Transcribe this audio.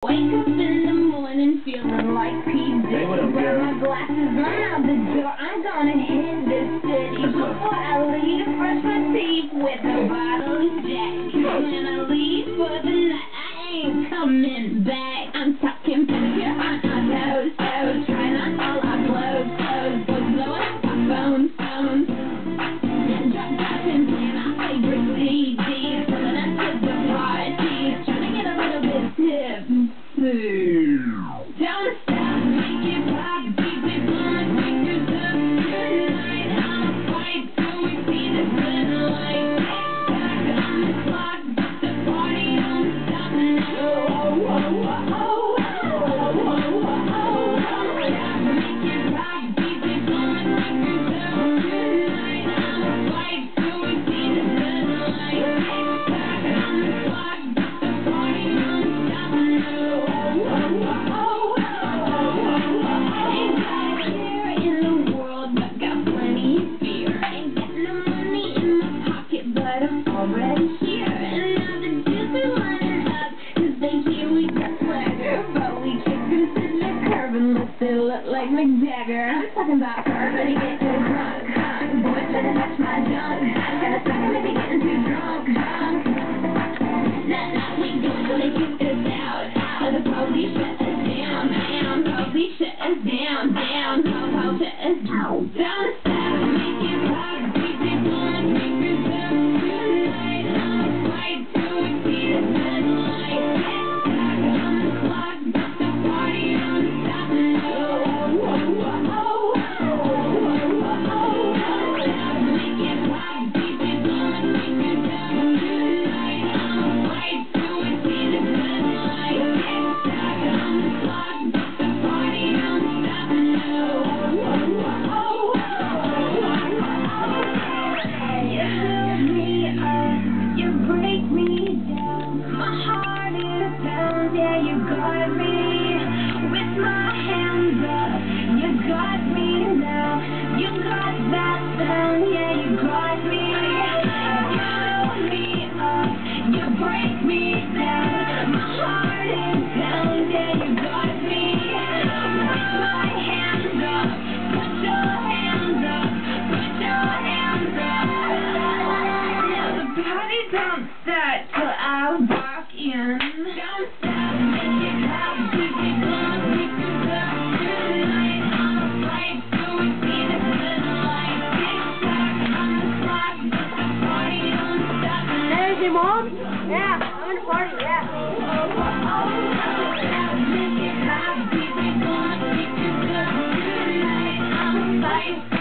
Wake up in the morning feeling like P. Diddy. Grab my glasses, run out the door. I'm gonna hit this city. Before I leave, brush my teeth with a bottle of Jack. When I leave for the night, I ain't coming back. I'm talking pedicure on our toes, toes. Trying on all our clothes, clothes. Blowing up our phones, phones. Dropping, playing our favorite CDs. Pulling us to the parties. Trying to get a little bit tipsy. Don't stop, make it pop, keep it blowing, fingers up tonight. I'ma fight till we see the sunlight. Back on the clock, the party don't stop now. Oh, oh, oh, oh, oh, oh, oh, oh. Make it pop, keep it blowing, fingers up tonight. I'ma fight till we see the sunlight. Back on the clock, the party don't stop now. Already here, and now the dudes are lining up, 'cause they hear we got swagger, but we kick them to the curb and let they look like Mick Jagger. I'm talking about everybody get too drunk, drunk. Boys better touch my junk. Gotta stop them if you're getting too drunk, drunk. Nah, we go till they kick us out, out. The police shut us down, down. Police shut us down, down. Ho, shut us down. Don't stop, make it pop, keep it going, fingers up. Don't start till I walk in. Don't stop, make it pop, keep it going, keep it up tonight. I'ma fight till we see the sunlight. Tick tock on the clock, but the party don't stop. Hey, is your mom? Yeah, I'm in the party, yeah. Make it pop, keep it going, keep it up tonight. I'ma fight.